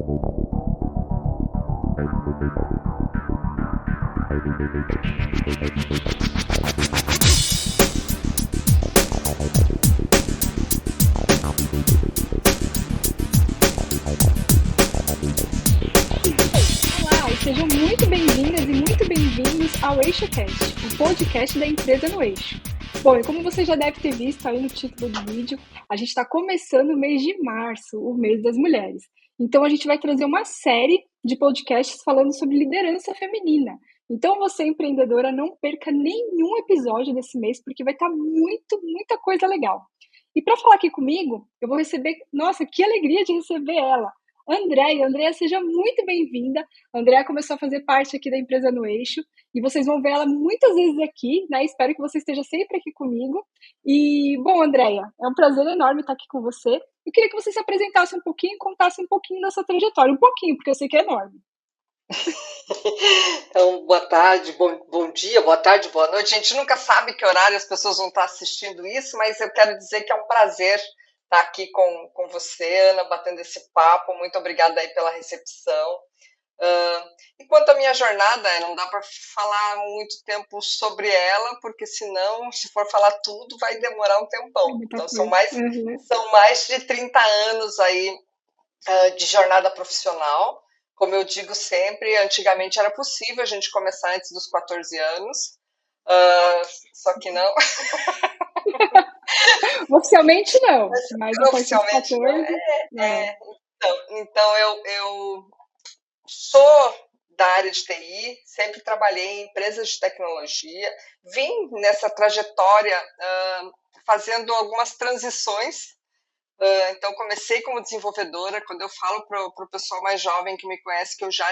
Olá, e sejam muito bem-vindas e muito bem-vindos ao EixoCast, o podcast da empresa no Eixo. Bom, e como você já deve ter visto aí no título do vídeo, a gente está começando o mês de março, o mês das mulheres. Então, a gente vai trazer uma série de podcasts falando sobre liderança feminina. Então, você, empreendedora, não perca nenhum episódio desse mês, porque vai estar muita coisa legal. E para falar aqui comigo, eu vou receber, nossa, que alegria de receber ela, Andréia. Andréia, seja muito bem-vinda. A Andréia começou a fazer parte aqui da empresa no Eixo e vocês vão ver ela muitas vezes aqui, né? Espero que você esteja sempre aqui comigo. E, bom, Andréia, é um prazer enorme estar aqui com você. Eu queria que você se apresentasse um pouquinho e contasse um pouquinho da sua trajetória. Um pouquinho, porque eu sei que é enorme. Então, boa tarde, bom dia, boa tarde, boa noite. A gente nunca sabe que horário as pessoas vão estar assistindo isso, mas eu quero dizer que é um prazer estar aqui com você, Ana, batendo esse papo. Muito obrigada aí pela recepção. E quanto à minha jornada, não dá para falar muito tempo sobre ela, porque senão, se for falar tudo, vai demorar um tempão. Então, são mais de 30 anos aí de jornada profissional. Como eu digo sempre, antigamente era possível a gente começar antes dos 14 anos, só que não. Oficialmente não, mas a partir dos Oficialmente 14... Então eu sou da área de TI, sempre trabalhei em empresas de tecnologia, vim nessa trajetória fazendo algumas transições. Então, comecei como desenvolvedora. Quando eu falo para o pessoal mais jovem que me conhece que eu já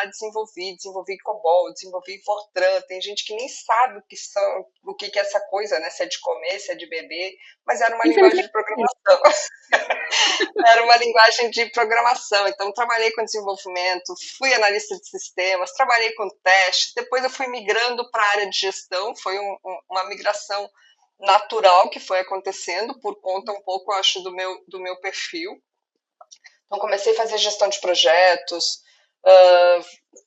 desenvolvi COBOL, desenvolvi Fortran. Tem gente que nem sabe o que é essa coisa, né? Se é de comer, se é de beber, mas era uma linguagem de programação. Era uma linguagem de programação. Então, trabalhei com desenvolvimento, fui analista de sistemas, trabalhei com teste. Depois eu fui migrando para a área de gestão. Foi uma migração natural que foi acontecendo por conta um pouco, eu acho, do meu perfil. Então, comecei a fazer gestão de projetos,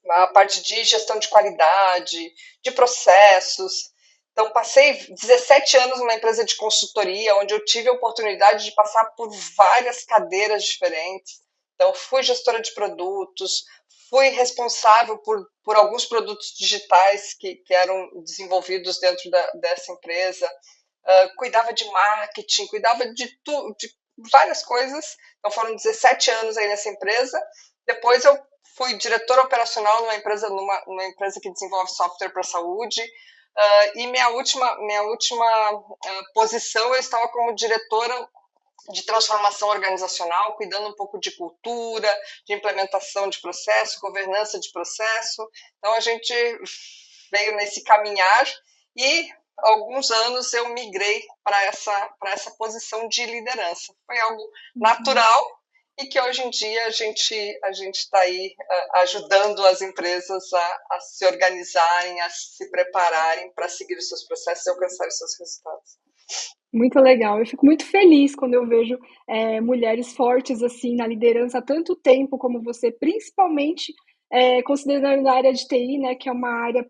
a parte de gestão de qualidade, de processos. Então, passei 17 anos numa empresa de consultoria, onde eu tive a oportunidade de passar por várias cadeiras diferentes. Então, fui gestora de produtos, fui responsável por alguns produtos digitais que eram desenvolvidos dentro dessa empresa. Cuidava de marketing, cuidava de várias coisas. Então foram 17 anos aí nessa empresa. Depois eu fui diretora operacional numa empresa que desenvolve software para a saúde. E minha última posição, eu estava como diretora de transformação organizacional, cuidando um pouco de cultura, de implementação de processo, governança de processo. Então a gente veio nesse caminhar e alguns anos eu migrei para essa posição de liderança. Foi algo natural e que hoje em dia a gente está aí ajudando as empresas a se organizarem, a se prepararem para seguir os seus processos e alcançar os seus resultados. Muito legal. Eu fico muito feliz quando eu vejo mulheres fortes assim na liderança há tanto tempo como você, principalmente considerando a área de TI, né, que é uma área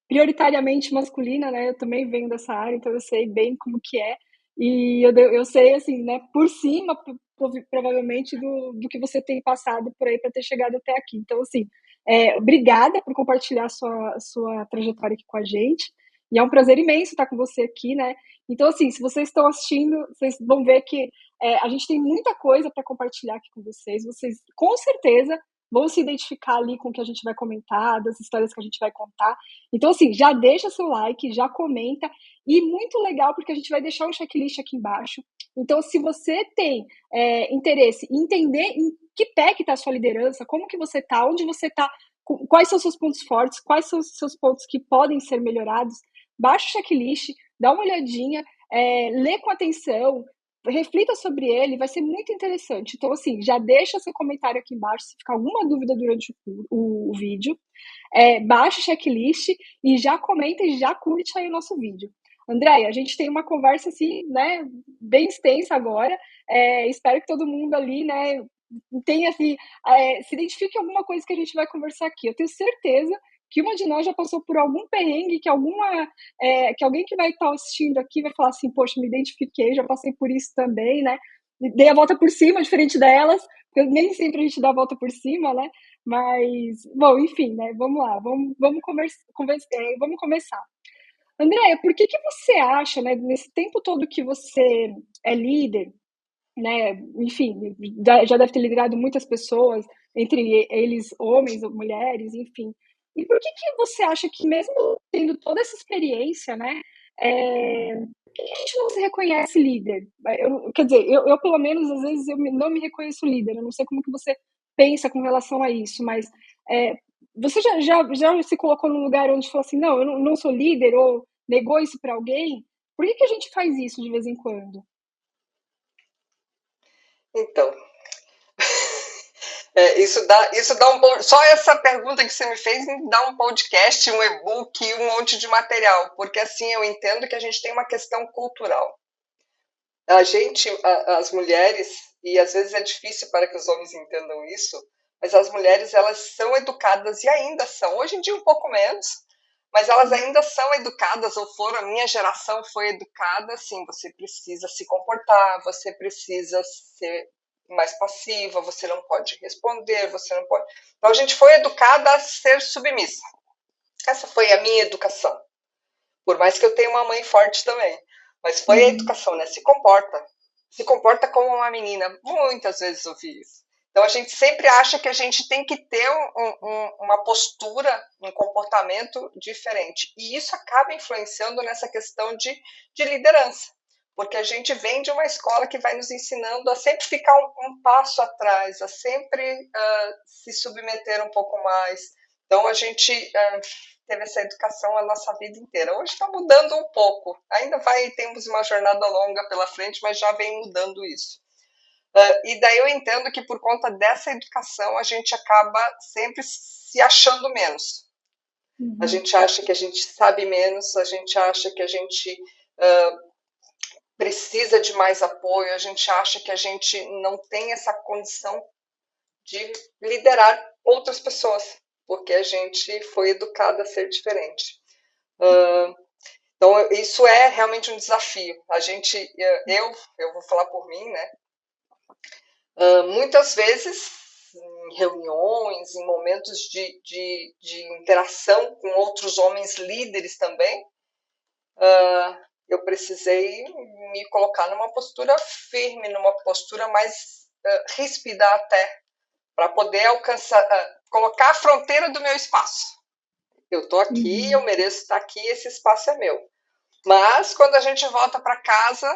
prioritariamente masculina, né? Eu também venho dessa área, então eu sei bem como que é. E eu sei, assim, né, por cima, provavelmente, do que você tem passado por aí para ter chegado até aqui. Então, assim, obrigada por compartilhar a sua trajetória aqui com a gente. E é um prazer imenso estar com você aqui, né? Então, assim, se vocês estão assistindo, vocês vão ver que a gente tem muita coisa para compartilhar aqui com vocês. Vocês, com certeza, vão se identificar ali com o que a gente vai comentar, das histórias que a gente vai contar. Então, assim, já deixa seu like, já comenta. E muito legal, porque a gente vai deixar um checklist aqui embaixo. Então, se você tem interesse em entender em que pé que está a sua liderança, como que você está, onde você está, quais são os seus pontos fortes, quais são os seus pontos que podem ser melhorados, baixa o checklist, dá uma olhadinha, lê com atenção, reflita sobre ele, vai ser muito interessante. Então, assim, já deixa seu comentário aqui embaixo, se ficar alguma dúvida durante o vídeo, baixa o checklist e já comenta e já curte aí o nosso vídeo. Andréia, a gente tem uma conversa assim, né, bem extensa agora. Espero que todo mundo ali, né, tem assim, se identifique em alguma coisa que a gente vai conversar aqui. Eu tenho certeza que uma de nós já passou por algum perrengue, que que alguém que vai estar assistindo aqui vai falar assim, poxa, me identifiquei, já passei por isso também, né? Dei a volta por cima, diferente delas, porque nem sempre a gente dá a volta por cima, né? Mas, bom, enfim, né? Vamos lá, vamos começar. Andréia, por que você acha, né, nesse tempo todo que você é líder, né, enfim, já deve ter liderado muitas pessoas, entre eles homens ou mulheres, enfim. E por que você acha que mesmo tendo toda essa experiência, né, por que a gente não se reconhece líder? Quer dizer, eu pelo menos às vezes não me reconheço líder. Eu não sei como que você pensa com relação a isso, mas é, você já se colocou num lugar onde falou assim, não, eu não sou líder, ou negou isso para alguém? Por que a gente faz isso de vez em quando? Então, isso dá só essa pergunta que você me fez me dá um podcast, um e-book, um monte de material, porque assim eu entendo que a gente tem uma questão cultural. A gente, as mulheres, e às vezes é difícil para que os homens entendam isso, mas as mulheres elas são educadas e ainda são, hoje em dia um pouco menos, mas elas ainda são educadas, ou foram, a minha geração foi educada assim, você precisa se comportar, você precisa ser mais passiva, você não pode responder, você não pode. Então a gente foi educada a ser submissa. Essa foi a minha educação. Por mais que eu tenha uma mãe forte também. Mas foi a Uhum. educação, né? Se comporta. Se comporta como uma menina. Muitas vezes eu ouvi isso. Então a gente sempre acha que a gente tem que ter uma postura, um comportamento diferente. E isso acaba influenciando nessa questão de liderança. Porque a gente vem de uma escola que vai nos ensinando a sempre ficar um passo atrás, a sempre se submeter um pouco mais. Então a gente teve essa educação a nossa vida inteira. Hoje está mudando um pouco. Ainda temos uma jornada longa pela frente, mas já vem mudando isso. E daí eu entendo que por conta dessa educação a gente acaba sempre se achando menos. A Uhum. gente acha que a gente sabe menos, a gente acha que a gente precisa de mais apoio, a gente acha que a gente não tem essa condição de liderar outras pessoas, porque a gente foi educada a ser diferente. Então, isso é realmente um desafio. Eu vou falar por mim, né? Muitas vezes, em reuniões, em momentos de interação com outros homens líderes também, eu precisei me colocar numa postura firme, numa postura mais ríspida até, para poder colocar a fronteira do meu espaço. Eu estou aqui, eu Uhum. mereço estar aqui, esse espaço é meu. Mas quando a gente volta para casa,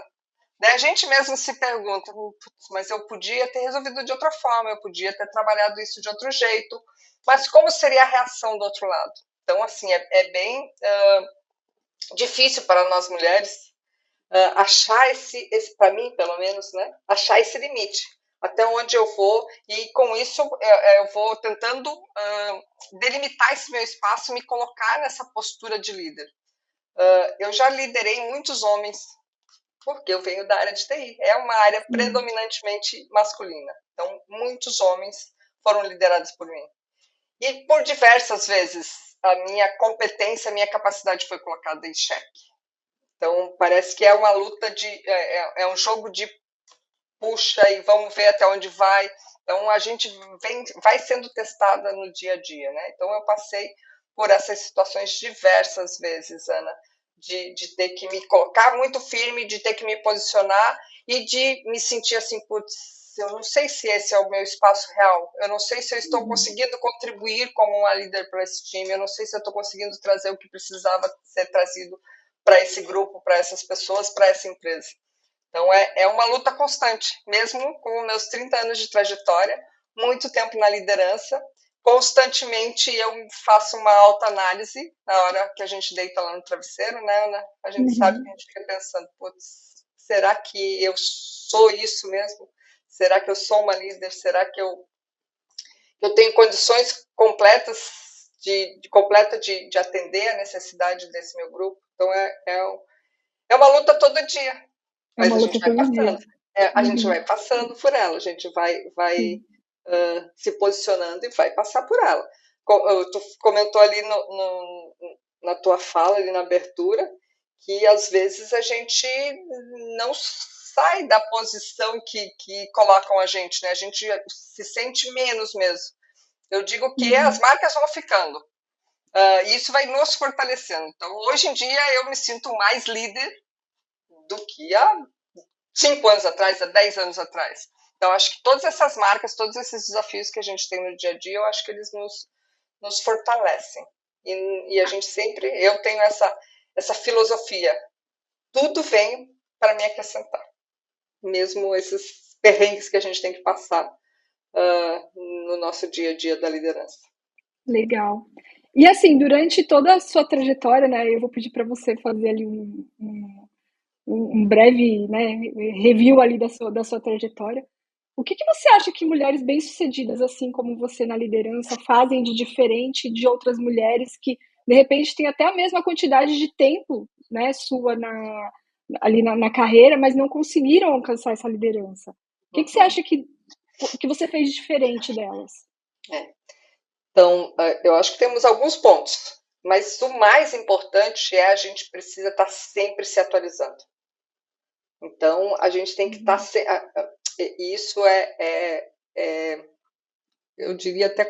né, a gente mesmo se pergunta, mas eu podia ter resolvido de outra forma, eu podia ter trabalhado isso de outro jeito, mas como seria a reação do outro lado? Então, assim, é bem difícil para nós mulheres achar para mim, pelo menos, né, achar esse limite. Até onde eu vou, e com isso eu vou tentando delimitar esse meu espaço, me colocar nessa postura de líder. Eu já liderei muitos homens, porque eu venho da área de TI. É uma área Sim. predominantemente masculina. Então, muitos homens foram liderados por mim. E por diversas vezes, a minha competência, a minha capacidade foi colocada em xeque. Então, parece que é uma luta é um jogo de puxa e vamos ver até onde vai. Então, a gente vai sendo testada no dia a dia, né? Então, eu passei por essas situações diversas vezes, Ana, de ter que me colocar muito firme, de ter que me posicionar e de me sentir assim, putz, eu não sei se esse é o meu espaço real, eu não sei se eu estou Uhum. conseguindo contribuir como uma líder para esse time, eu não sei se eu estou conseguindo trazer o que precisava ser trazido para esse grupo, para essas pessoas, para essa empresa. Então, é uma luta constante, mesmo com meus 30 anos de trajetória, muito tempo na liderança, constantemente eu faço uma autoanálise na hora que a gente deita lá no travesseiro, né, Ana? A gente sabe que a Uhum. gente fica pensando, putz, será que eu sou isso mesmo? Será que eu sou uma líder? Será que eu tenho condições completas de atender a necessidade desse meu grupo? Então, é uma luta todo dia, É mas uma a gente luta vai todo dia. passando. a gente vai passando por ela, a gente vai Sim. se posicionando e vai passar por ela. Tu comentou ali na tua fala, ali na abertura, que às vezes a gente não sai da posição que colocam a gente, né? A gente se sente menos mesmo. Eu digo que as Uhum. marcas vão ficando. E isso vai nos fortalecendo. Então, hoje em dia, eu me sinto mais líder do que há 5 anos atrás, há 10 anos atrás. Então, acho que todas essas marcas, todos esses desafios que a gente tem no dia a dia, eu acho que eles nos fortalecem. E a gente sempre, eu tenho essa filosofia. Tudo vem para me acrescentar. Mesmo esses perrengues que a gente tem que passar no nosso dia a dia da liderança. Legal. E assim, durante toda a sua trajetória, né, eu vou pedir para você fazer ali um breve, né, review ali da sua trajetória. O que você acha que mulheres bem-sucedidas, assim como você na liderança, fazem de diferente de outras mulheres que, de repente, têm até a mesma quantidade de tempo, né, sua ali na carreira, mas não conseguiram alcançar essa liderança? O que você Uhum. acha que você fez de diferente delas? É. Então, eu acho que temos alguns pontos, mas o mais importante é a gente precisa estar sempre se atualizando. Então, a gente tem que estar. Uhum. Isso eu diria até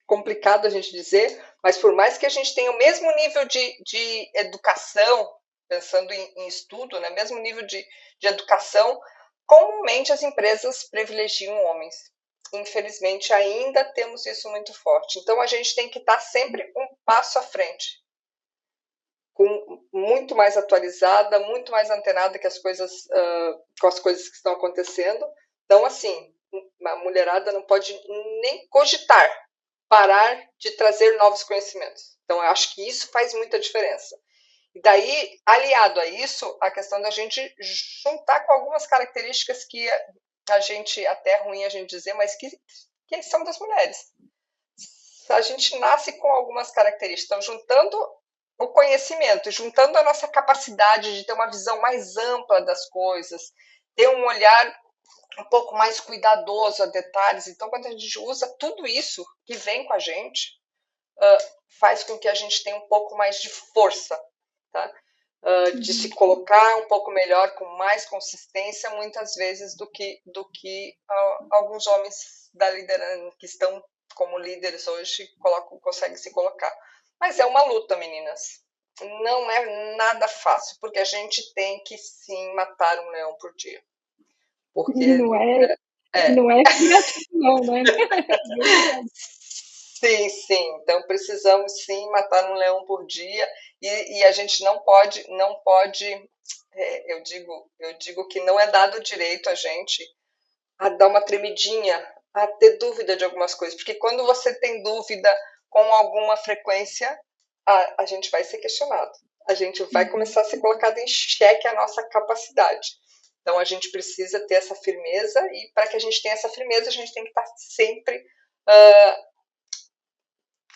complicado a gente dizer, mas por mais que a gente tenha o mesmo nível de educação, pensando em estudo, né, mesmo nível de educação, comumente as empresas privilegiam homens. Infelizmente, ainda temos isso muito forte. Então, a gente tem que estar sempre um passo à frente, muito mais atualizada, muito mais antenada com as coisas que estão acontecendo. Então, assim, a mulherada não pode nem cogitar parar de trazer novos conhecimentos. Então, eu acho que isso faz muita diferença. E daí, aliado a isso, a questão da gente juntar com algumas características que a gente, até é ruim a gente dizer, mas que são das mulheres. A gente nasce com algumas características. Então, juntando o conhecimento, juntando a nossa capacidade de ter uma visão mais ampla das coisas, ter um olhar um pouco mais cuidadoso a detalhes. Então, quando a gente usa tudo isso que vem com a gente, faz com que a gente tenha um pouco mais de força, tá? De se colocar um pouco melhor, com mais consistência, muitas vezes, do que alguns homens da liderança que estão como líderes hoje conseguem se colocar. Mas é uma luta, meninas. Não é nada fácil, porque a gente tem que sim matar um leão por dia. E Porque não é, e é, não é criativo, não, né? É verdade. sim, sim. Então precisamos sim matar um leão por dia e a gente não pode. Eu digo que não é dado direito a gente a dar uma tremidinha, a ter dúvida de algumas coisas, porque quando você tem dúvida com alguma frequência, a gente vai ser questionado. A gente vai começar a ser colocado em xeque a nossa capacidade. Então a gente precisa ter essa firmeza e para que a gente tenha essa firmeza, a gente tem que estar sempre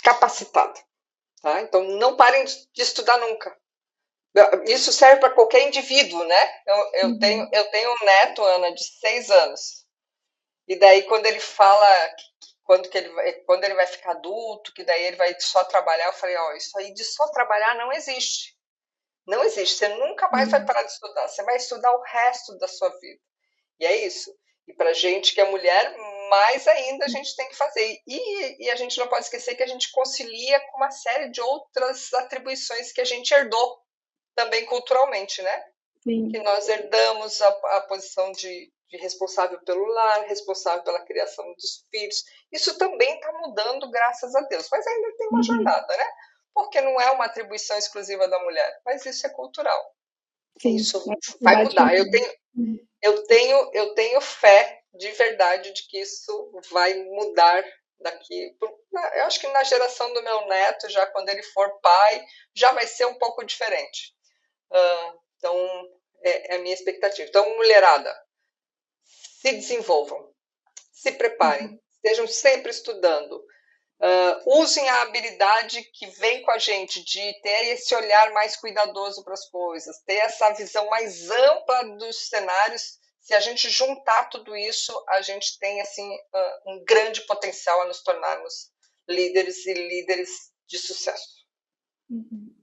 capacitado. Tá? Então, não parem de estudar nunca. Isso serve para qualquer indivíduo, né? Eu tenho, Uhum. eu tenho um neto, Ana, de 6 anos. E daí, quando ele fala quando ele vai ficar adulto, que daí ele vai só trabalhar, eu falei, ó, isso aí de só trabalhar não existe. Não existe. Você nunca mais vai Uhum. parar de estudar. Você vai estudar o resto da sua vida. E é isso. E para gente que é mulher, mais ainda a gente tem que fazer. E a gente não pode esquecer que a gente concilia com uma série de outras atribuições que a gente herdou também culturalmente, né? Que Sim. nós herdamos a posição de responsável pelo lar, responsável pela criação dos filhos. Isso também está mudando, graças a Deus. Mas ainda tem uma Uhum. jornada, né? Porque não é uma atribuição exclusiva da mulher, mas isso é cultural. Sim. Isso A vai sociedade mudar. Eu feminina. tenho, eu tenho fé de verdade de que isso vai mudar daqui. Eu acho que na geração do meu neto, já quando ele for pai, já vai ser um pouco diferente. Então, é a minha expectativa. Então, mulherada, se desenvolvam, se preparem, Uhum. estejam sempre estudando. Usem a habilidade que vem com a gente de ter esse olhar mais cuidadoso para as coisas, ter essa visão mais ampla dos cenários, Se a gente juntar tudo isso, a gente tem assim um grande potencial a nos tornarmos líderes e líderes de sucesso. Uhum.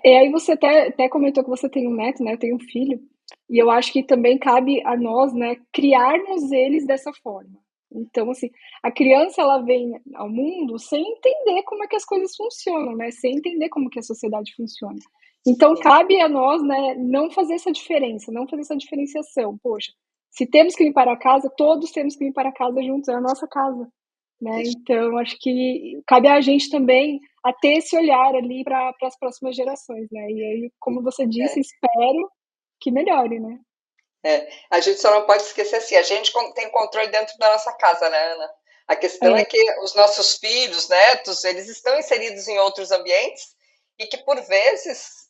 E aí você até comentou que você tem um neto, né? Eu tenho um filho, e eu acho que também cabe a nós, né, criarmos eles dessa forma. Então, assim, a criança ela vem ao mundo sem entender como é que as coisas funcionam, né? Sem entender como que a sociedade funciona. Então, Sim, cabe a nós, né, não fazer essa diferença, não fazer essa diferenciação. Poxa, se temos que limpar a casa, todos temos que limpar a casa juntos, é a nossa casa, né? isso. Então, acho que cabe a gente também a ter esse olhar ali para as próximas gerações, né? E aí, como você disse, É. espero que melhore, né? A gente só não pode esquecer assim, a gente tem controle dentro da nossa casa, né, Ana? A questão é É, que os nossos filhos, netos, eles estão inseridos em outros ambientes e que, por vezes,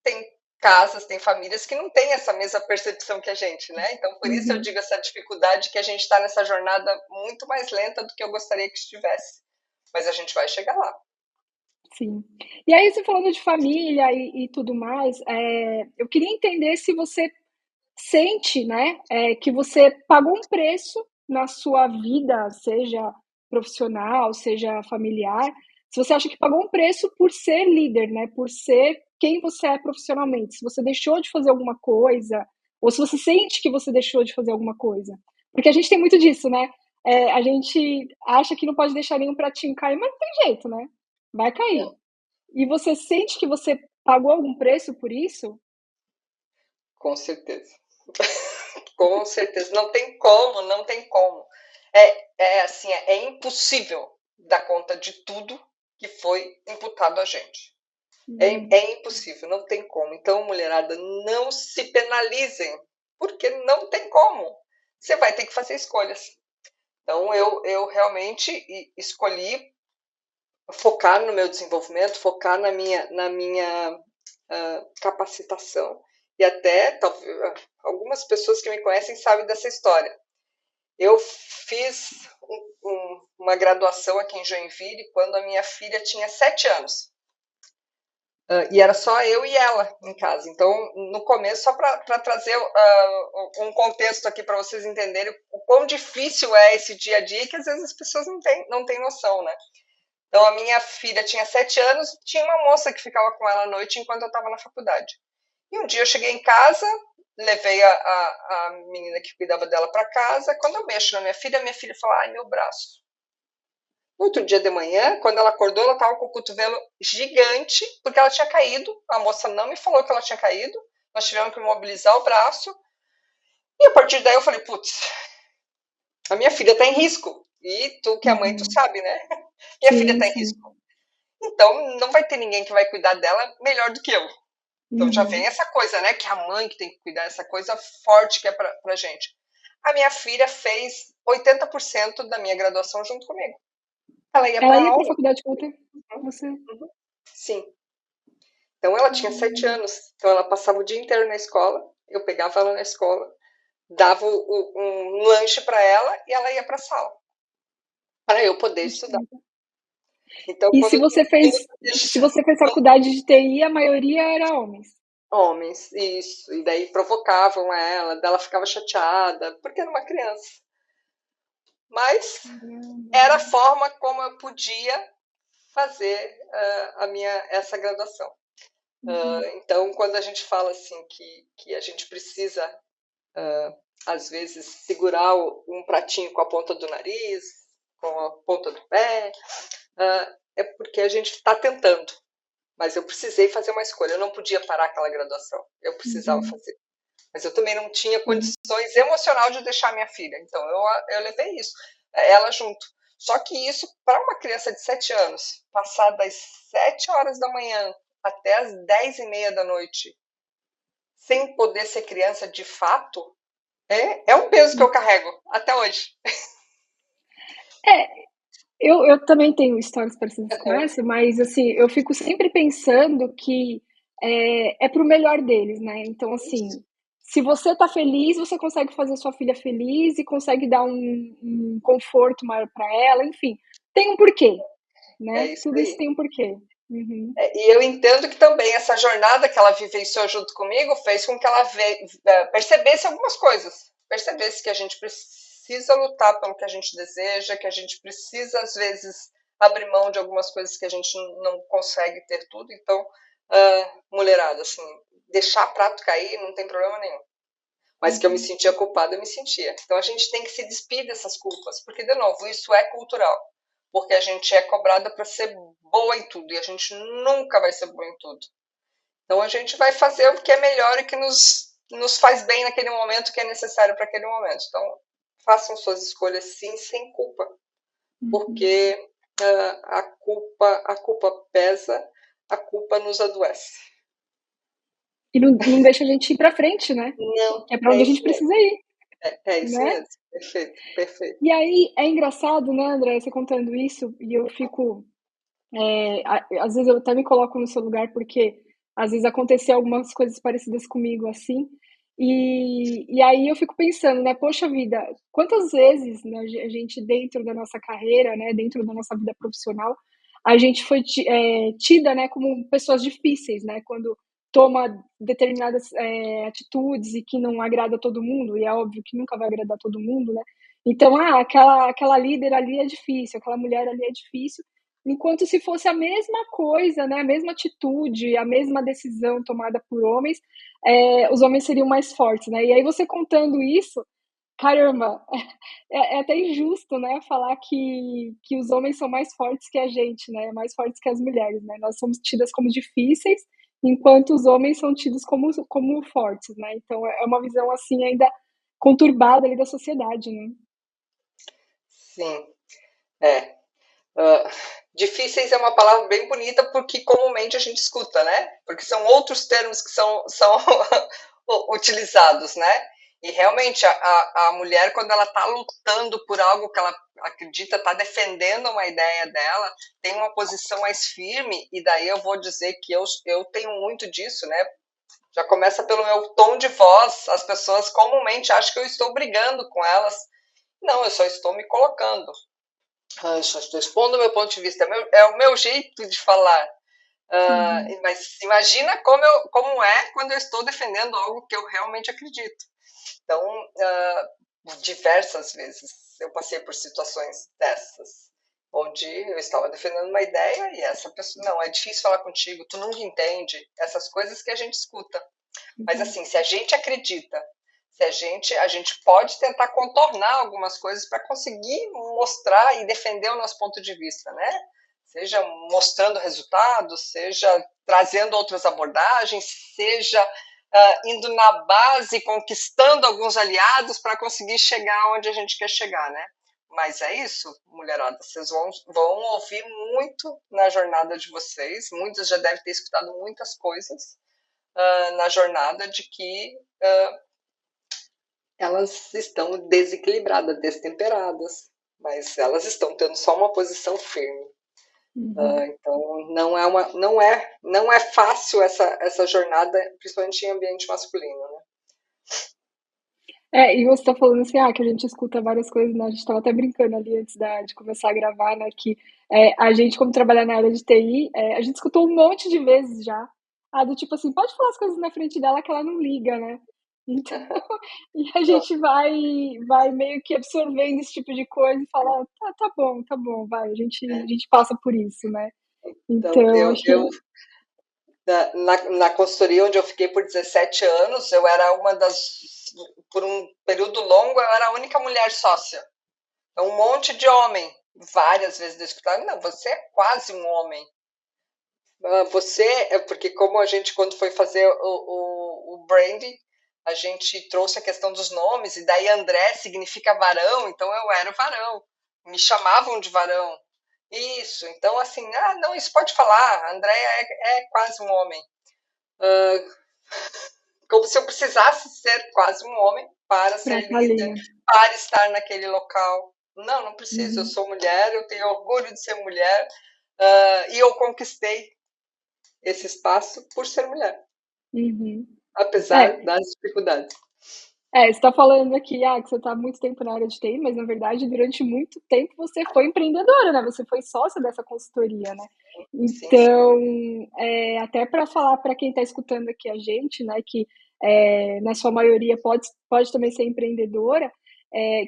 tem casas, tem famílias que não têm essa mesma percepção que a gente, né? Então, por isso eu uhum, digo essa dificuldade que a gente está nessa jornada muito mais lenta do que eu gostaria que estivesse. Mas a gente vai chegar lá. sim. E aí, você falando de família e tudo mais, eu queria entender se você sente, né, que você pagou um preço na sua vida, seja profissional, seja familiar, se você acha que pagou um preço por ser líder, né, por ser quem você é profissionalmente, se você deixou de fazer alguma coisa, ou se você sente que você deixou de fazer alguma coisa. Porque a gente tem muito disso, né? A gente acha que não pode deixar nenhum pratinho cair, mas não tem jeito, né? Vai cair. Não, E você sente que você pagou algum preço por isso? com certeza. Com certeza. Não tem como, não tem como. É assim, é impossível dar conta de tudo que foi imputado a gente. Uhum. É impossível, não tem como. Então, mulherada, não se penalizem, porque não tem como. Você vai ter que fazer escolhas. Então, eu realmente escolhi focar no meu desenvolvimento, focar na minha capacitação. E até talvez, algumas pessoas que me conhecem sabem dessa história. Eu fiz uma graduação aqui em Joinville quando a minha filha tinha 7 anos. E era só eu e ela em casa. Então, no começo, só para trazer um contexto aqui para vocês entenderem o quão difícil é esse dia a dia, que às vezes as pessoas não têm noção, né? Então, a minha filha tinha 7 anos, tinha uma moça que ficava com ela à noite enquanto eu estava na faculdade. E um dia eu cheguei em casa, levei a menina que cuidava dela para casa. Quando eu mexo na minha filha fala: ai, meu braço. No outro dia de manhã, quando ela acordou, ela estava com o cotovelo gigante, porque ela tinha caído. A moça não me falou que ela tinha caído. Nós tivemos que mobilizar o braço. E a partir daí eu falei: putz, a minha filha está em risco. E tu, que é mãe, tu Uhum. sabe, né? Minha filha Sim, está em sim. risco. Então, não vai ter ninguém que vai cuidar dela melhor do que eu. Então, já vem Uhum. essa coisa, né? Que a mãe que tem que cuidar, essa coisa forte que é pra gente. A minha filha fez 80% da minha graduação junto comigo. Ela ia Ela para ia para a aula. faculdade com você? Uhum. Sim. Então ela tinha sete Caramba. anos. Então ela passava o dia inteiro na escola. Eu pegava ela na escola, dava um lanche para ela e ela ia para a sala para eu poder estudar. Então E quando se eu você tenho fez, que se deixar você fez faculdade de TI, a maioria era homens. homens, isso, e daí provocavam ela, daí ela ficava chateada, porque era uma criança. Mas Caramba. era a forma como eu podia fazer essa graduação. Uhum. Então, quando a gente fala assim que a gente precisa, às vezes, segurar um pratinho com a ponta do nariz, com a ponta do pé, é porque a gente está tentando. Mas eu precisei fazer uma escolha, eu não podia parar aquela graduação, eu precisava Uhum. fazer. Mas eu também não tinha Sim. condições emocional de deixar minha filha, então eu levei isso, ela junto. Só que isso, para uma criança de 7 anos, passar das 7 horas da manhã até as 10:30 da noite, sem poder ser criança de fato, é um peso que eu carrego até hoje. É, eu também tenho histórias parecidas com essa, mas assim, eu fico sempre pensando que é pro melhor deles, né? Então, Isso, assim, se você tá feliz, você consegue fazer sua filha feliz e consegue dar um conforto maior para ela, enfim, tem um porquê, é né? isso Tudo isso aí. tem um porquê. Uhum. E eu entendo que também essa jornada que ela vivenciou junto comigo fez com que ela percebesse algumas coisas. Percebesse que a gente precisa lutar pelo que a gente deseja, que a gente precisa, às vezes, abrir mão de algumas coisas que a gente não consegue ter tudo. Então, mulherada, assim, deixar prato cair não tem problema nenhum. Mas que eu me Uhum. sentia culpada, eu me sentia. Então a gente tem que se despir dessas culpas, porque, de novo, isso é cultural. Porque a gente é cobrada para ser boa em tudo e a gente nunca vai ser boa em tudo. Então a gente vai fazer o que é melhor e que nos faz bem naquele momento, que é necessário para aquele momento. Então façam suas escolhas sim, sem culpa, Uhum. porque a culpa pesa, a culpa nos adoece. E não deixa a gente ir para frente, né? Não, Que é para é onde a isso gente mesmo. precisa ir, É isso né? mesmo. Perfeito, perfeito. E aí é engraçado, né, André, você contando isso, e eu fico. Às vezes eu até me coloco no seu lugar, porque às vezes aconteceu algumas coisas parecidas comigo assim. E aí eu fico pensando, né, poxa vida, quantas vezes, né, a gente, dentro da nossa carreira, né, dentro da nossa vida profissional, a gente foi tida, né, como pessoas difíceis, né, quando toma determinadas atitudes e que não agrada todo mundo, e é óbvio que nunca vai agradar todo mundo, né? Então, aquela líder ali é difícil, aquela mulher ali é difícil, enquanto se fosse a mesma coisa, né, a mesma atitude, a mesma decisão tomada por homens, os homens seriam mais fortes, né? E aí você contando isso, caramba, é até injusto, né, falar que os homens são mais fortes que a gente, né, mais fortes que as mulheres, né? Nós somos tidas como difíceis, enquanto os homens são tidos como fortes, né? Então é uma visão assim ainda conturbada ali da sociedade, né? Sim, é. Uh, difíceis é uma palavra bem bonita porque comumente a gente escuta, né? Porque são outros termos que são utilizados, né? E realmente a mulher, quando ela está lutando por algo que ela acredita, está defendendo uma ideia dela, tem uma posição mais firme, e daí eu vou dizer que eu tenho muito disso, né? Já começa pelo meu tom de voz, as pessoas comumente acham que eu estou brigando com elas. Não, eu só estou me colocando. Só estou expondo o meu ponto de vista, é o meu jeito de falar. Uhum, Mas imagina como é quando eu estou defendendo algo que eu realmente acredito. Então, diversas vezes eu passei por situações dessas, onde eu estava defendendo uma ideia e essa pessoa, não, é difícil falar contigo, tu nunca entende, essas coisas que a gente escuta. Mas uhum, assim, se a gente acredita, se a gente pode tentar contornar algumas coisas para conseguir mostrar e defender o nosso ponto de vista, né? Seja mostrando resultados, seja trazendo outras abordagens, seja indo na base, conquistando alguns aliados para conseguir chegar onde a gente quer chegar, né? Mas é isso, mulherada, vocês vão ouvir muito na jornada de vocês, muitas já devem ter escutado muitas coisas, na jornada de que elas estão desequilibradas, destemperadas, mas elas estão tendo só uma posição firme. uhum. Então não é fácil essa jornada, principalmente em ambiente masculino, né? E você tá falando assim, que a gente escuta várias coisas, né? A gente estava até brincando ali antes de começar a gravar, né? Que a gente, como trabalha na área de TI, a gente escutou um monte de vezes já. Do tipo assim, pode falar as coisas na frente dela que ela não liga, né? Então, e a gente vai meio que absorvendo esse tipo de coisa e fala, tá bom, vai, a gente passa por isso, né? Então, Então, eu, acho que. eu na consultoria onde eu fiquei por 17 anos, eu era por um período longo, eu era a única mulher sócia. Um monte de homem. Várias vezes eu escutava, não, você é quase um homem. Porque como a gente, quando foi fazer o branding, a gente trouxe a questão dos nomes, e daí André significa varão, então eu era o varão. Me chamavam de varão. Isso, então assim, não, isso pode falar, André é quase um homem. Como se eu precisasse ser quase um homem para Pra ser estar ali, líder, né? para estar naquele local. Não, não preciso, eu Uhum, sou mulher, eu tenho orgulho de ser mulher, e eu conquistei esse espaço por ser mulher, uhum. apesar É, das dificuldades. Você está falando aqui, que você está há muito tempo na área de TI, mas na verdade, durante muito tempo você foi empreendedora, né? Você foi sócia dessa consultoria, né? Sim, sim. Então, até para falar para quem está escutando aqui a gente, né, que na sua maioria pode também ser empreendedora,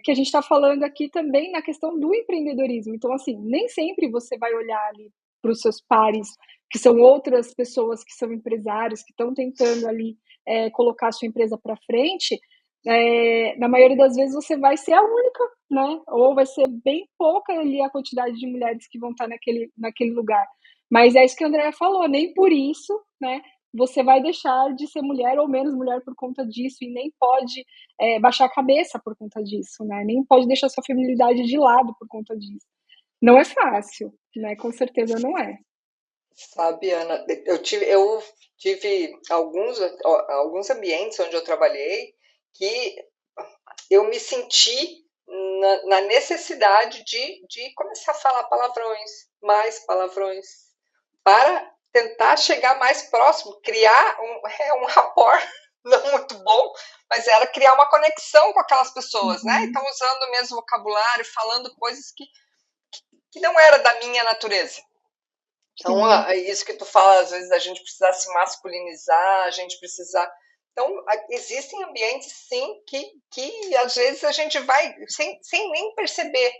que a gente está falando aqui também na questão do empreendedorismo. Então, assim, nem sempre você vai olhar ali para os seus pares, que são outras pessoas que são empresários, que estão tentando ali colocar a sua empresa para frente. Na maioria das vezes você vai ser a única, né? Ou vai ser bem pouca ali a quantidade de mulheres que vão estar naquele lugar. Mas é isso que a Andrea falou, nem por isso, né? Você vai deixar de ser mulher ou menos mulher por conta disso, e nem pode baixar a cabeça por conta disso, né? Nem pode deixar sua feminilidade de lado por conta disso. Não é fácil, né? Com certeza não é. Sabe, Ana, eu tive alguns ambientes onde eu trabalhei que eu me senti na necessidade de começar a falar palavrões, mais palavrões, para tentar chegar mais próximo, criar um rapport não muito bom, mas era criar uma conexão com aquelas pessoas, né? Uhum. Então, usando o mesmo vocabulário, falando coisas que não era da minha natureza. Então, Sim. isso que tu fala, às vezes a gente precisa se masculinizar, a gente precisa. Então, existem ambientes, sim, que às vezes a gente vai, sem nem perceber,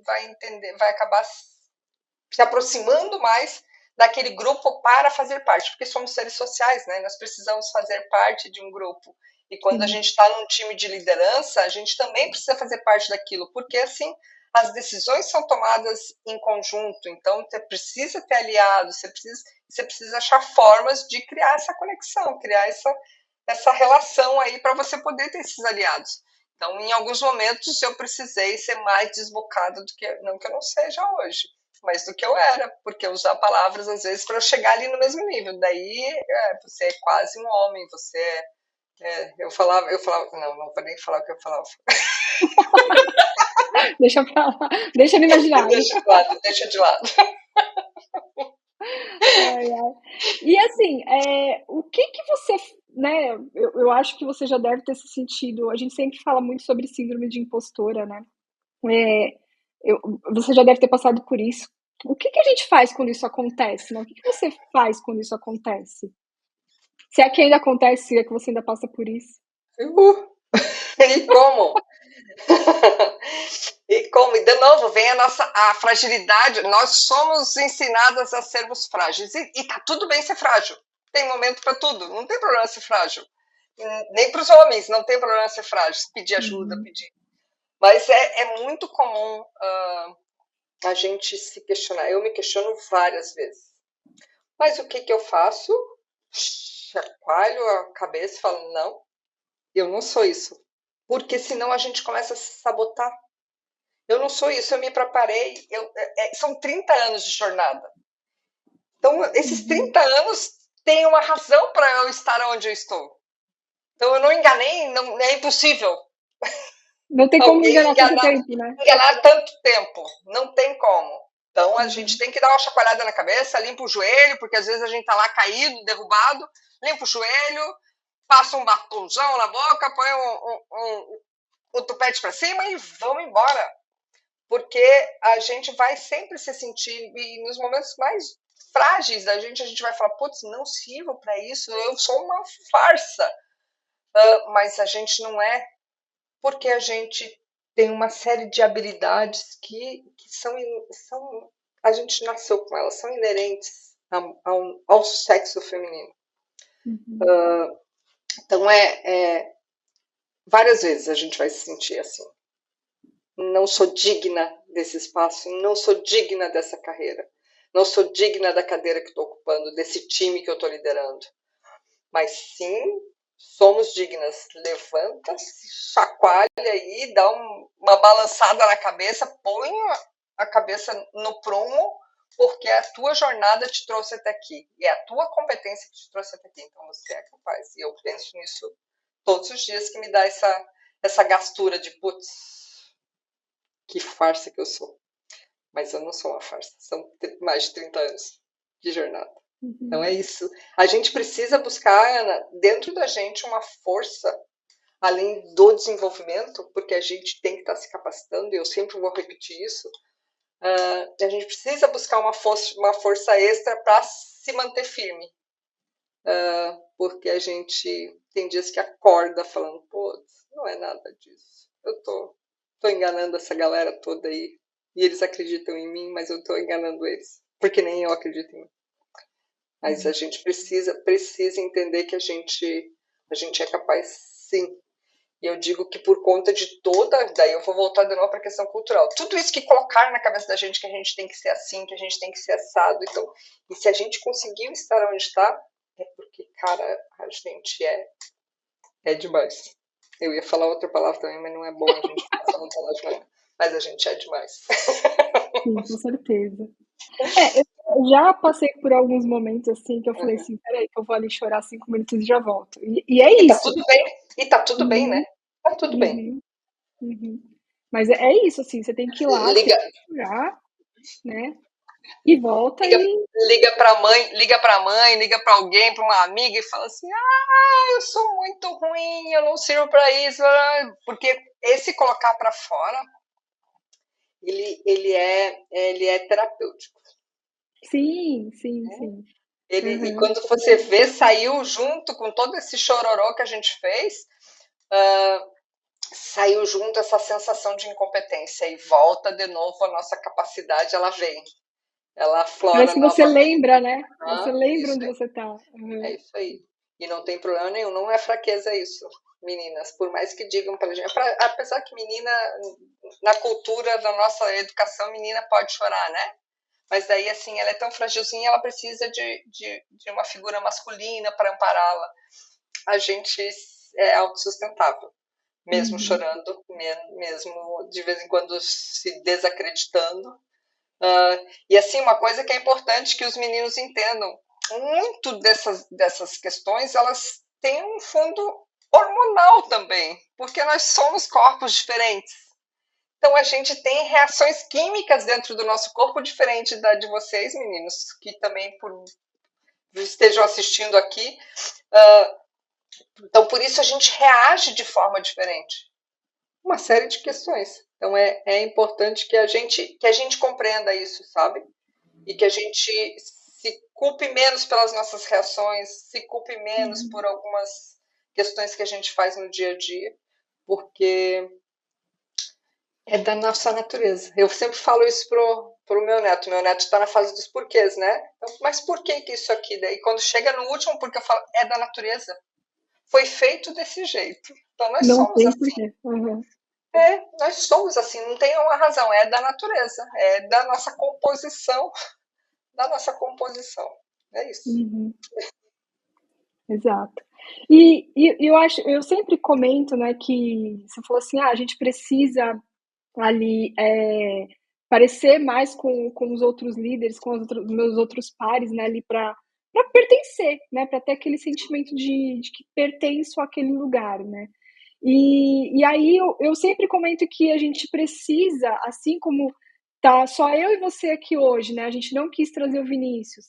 vai entender, vai acabar se aproximando mais daquele grupo para fazer parte, porque somos seres sociais, né? Nós precisamos fazer parte de um grupo. E quando a Sim. gente está num time de liderança, a gente também precisa fazer parte daquilo, porque assim as decisões são tomadas em conjunto. Então você precisa ter aliados, você precisa achar formas de criar essa conexão, criar essa relação aí para você poder ter esses aliados. Então, em alguns momentos eu precisei ser mais desbocada do que não que eu não seja hoje, mas do que eu era, porque eu usava palavras às vezes para eu chegar ali no mesmo nível. Daí você é quase um homem, eu falava, não vou nem falar o que eu falava. Deixa pra lá. Deixa no imaginário. Deixa de lado, deixa de lado. Ai, ai. E assim, o que você, né? Eu acho que você já deve ter se sentido. A gente sempre fala muito sobre síndrome de impostora, né? É, você já deve ter passado por isso. O que a gente faz quando isso acontece, né? O que você faz quando isso acontece? Se é que ainda acontece, se é que você ainda passa por isso. E como? E como? E de novo, vem a fragilidade. Nós somos ensinadas a sermos frágeis. E tá tudo bem ser frágil. Tem momento para tudo. Não tem problema ser frágil. Nem para os homens, não tem problema ser frágil. Pedir ajuda, Uhum. pedir. Mas é muito comum a gente se questionar. Eu me questiono várias vezes. Mas o que eu faço? Chacoalho a cabeça e falo: não, eu não sou isso. Porque senão a gente começa a se sabotar. Eu não sou isso, eu me preparei. São 30 anos de jornada. Então, esses Uhum. 30 anos têm uma razão para eu estar onde eu estou. Então, eu não enganei, não, é impossível Não tem como alguém enganar tanto tempo, né? enganar tanto tempo. Não tem como. Então, a gente Uhum. tem que dar uma chacoalhada na cabeça, limpa o joelho, porque às vezes a gente tá lá caído, derrubado, limpa o joelho, passa um batomzão na boca, põe um tupete para cima e vamos embora. Porque a gente vai sempre se sentir, e nos momentos mais frágeis da gente, a gente vai falar: putz, não sirvo para isso, eu sou uma farsa. Mas a gente não é, porque a gente tem uma série de habilidades que são. A gente nasceu com elas, são inerentes ao sexo feminino. Uhum. Então, várias vezes a gente vai se sentir assim. Não sou digna desse espaço, não sou digna dessa carreira, não sou digna da cadeira que estou ocupando, desse time que eu estou liderando. Mas sim, somos dignas. Levanta, se chacoalha aí, dá uma balançada na cabeça, põe a cabeça no prumo, porque a tua jornada te trouxe até aqui. E é a tua competência que te trouxe até aqui. Então você é capaz. E eu penso nisso todos os dias, que me dá essa gastura de putz, que farsa que eu sou. Mas eu não sou uma farsa. São mais de 30 anos de jornada. Então Uhum. é isso. A gente precisa buscar, Ana, dentro da gente uma força além do desenvolvimento, porque a gente tem que estar se capacitando, e eu sempre vou repetir isso, a gente precisa buscar uma força extra para se manter firme. Porque a gente tem dias que acorda falando, pô, não é nada disso. Eu tô enganando essa galera toda aí. E eles acreditam em mim, mas eu tô enganando eles. Porque nem eu acredito em mim. Mas a gente precisa entender que a gente é capaz, sim. E eu digo que por conta de daí eu vou voltar de novo para a questão cultural. Tudo isso que colocar na cabeça da gente que a gente tem que ser assim, que a gente tem que ser assado. Então, e se a gente conseguiu estar onde está, é porque, cara, a gente é demais. Eu ia falar outra palavra também, mas não é bom a gente falar palavra, mas a gente é demais. Sim, com certeza. Eu já passei por alguns momentos assim que eu falei assim, peraí, que eu vou ali chorar 5 minutos e já volto. E é E tá isso. tudo bem. E tá tudo bem, né? Uhum, Tá tudo bem. uhum, uhum. Mas é isso, assim, você tem que ir lá, você tem Liga, que chorar, né? E volta liga, e. liga pra mãe, liga pra alguém, pra uma amiga e fala assim: eu sou muito ruim, eu não sirvo pra isso. Porque esse colocar pra fora, ele é terapêutico. Sim, sim, sim. E Uhum. quando você vê, saiu junto com todo esse chororô que a gente fez, ah, saiu junto essa sensação de incompetência e volta de novo a nossa capacidade, ela vem, ela aflora Parece que você novamente. lembra, né? Você É lembra isso onde aí, você tá. é Uhum. isso aí. E não tem problema nenhum, não é fraqueza isso, meninas. Por mais que digam pra gente, apesar que menina, na cultura da nossa educação, menina pode chorar, né? Mas daí, assim, ela é tão fragilzinha, ela precisa de uma figura masculina para ampará-la. A gente é autossustentável, mesmo Uhum. chorando, mesmo de vez em quando se desacreditando. E assim, uma coisa que é importante que os meninos entendam, muito dessas questões, elas têm um fundo hormonal também, porque nós somos corpos diferentes. Então a gente tem reações químicas dentro do nosso corpo diferente da de vocês, meninos, que também estejam assistindo aqui. Então por isso a gente reage de forma diferente. Uma série de questões. Então é importante que a gente compreenda isso, sabe? E que a gente se culpe menos pelas nossas reações, se culpe menos Uhum. por algumas questões que a gente faz no dia a dia, porque é da nossa natureza. Eu sempre falo isso pro meu neto. Meu neto está na fase dos porquês, né? Então, mas por que isso aqui? Daí, quando chega no último porque eu falo, é da natureza. Foi feito desse jeito. Então, nós Não somos tem assim. porquê. Uhum. Nós somos assim, não tem uma razão. É da natureza. É da nossa composição. Da nossa composição. É isso. Uhum. Exato. E eu acho, eu sempre comento, né, que você falou assim, a gente precisa ali parecer mais com os outros líderes, com os meus outros pares, né, ali para pertencer, né, para ter aquele sentimento de que pertenço àquele lugar, né. E aí eu sempre comento que a gente precisa, assim como tá só eu e você aqui hoje, né, a gente não quis trazer o Vinícius,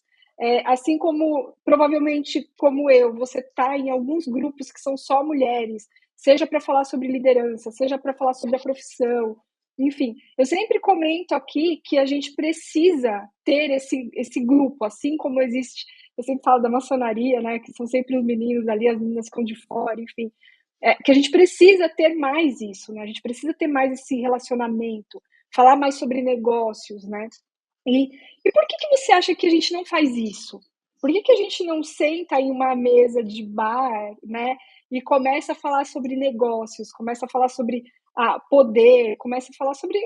assim como provavelmente como eu, você tá em alguns grupos que são só mulheres, seja para falar sobre liderança, seja para falar sobre a profissão, enfim, eu sempre comento aqui que a gente precisa ter esse grupo, assim como existe, eu sempre falo da maçonaria, né, que são sempre os meninos ali, as meninas ficam de fora, enfim, que a gente precisa ter mais isso, né? A gente precisa ter mais esse relacionamento, falar mais sobre negócios, né? E, e por que você acha que a gente não faz isso? Por que a gente não senta em uma mesa de bar, né? E começa a falar sobre negócios, começa a falar sobre poder, começa a falar sobre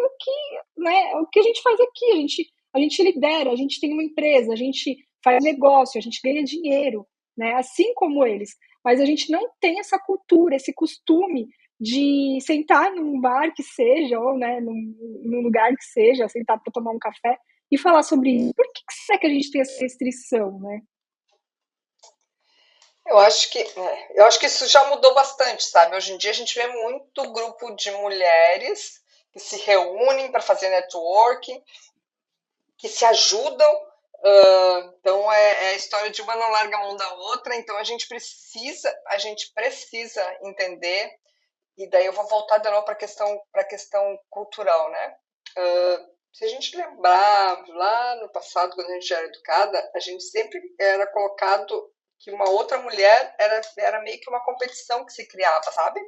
né, o que a gente faz aqui. A gente lidera, a gente tem uma empresa, a gente faz negócio, a gente ganha dinheiro, né? Assim como eles. Mas a gente não tem essa cultura, esse costume de sentar num bar que seja, ou né, num lugar que seja, sentar para tomar um café e falar sobre isso. Por que será que a gente tem essa restrição, né? Eu acho que isso já mudou bastante, sabe? Hoje em dia a gente vê muito grupo de mulheres que se reúnem para fazer networking, que se ajudam. Então é a história de uma não larga a mão da outra. Então a gente precisa entender. e daí eu vou voltar de novo para a questão cultural, né? Se a gente lembrar lá no passado, quando a gente era educada, a gente sempre era colocado que uma outra mulher era meio que uma competição que se criava, sabe?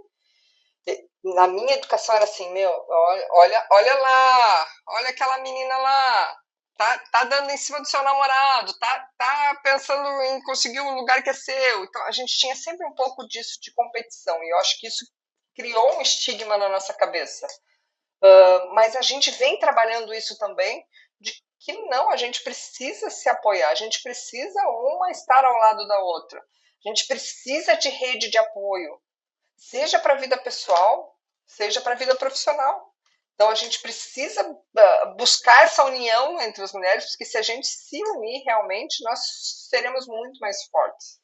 Na minha educação era assim, meu, olha lá, olha aquela menina lá, tá dando em cima do seu namorado, tá pensando em conseguir um lugar que é seu. Então a gente tinha sempre um pouco disso de competição, e eu acho que isso criou um estigma na nossa cabeça. Mas a gente vem trabalhando isso também, de que não, a gente precisa se apoiar, a gente precisa uma estar ao lado da outra, a gente precisa de rede de apoio, seja para a vida pessoal, seja para a vida profissional. Então a gente precisa buscar essa união entre as mulheres, porque se a gente se unir realmente, nós seremos muito mais fortes.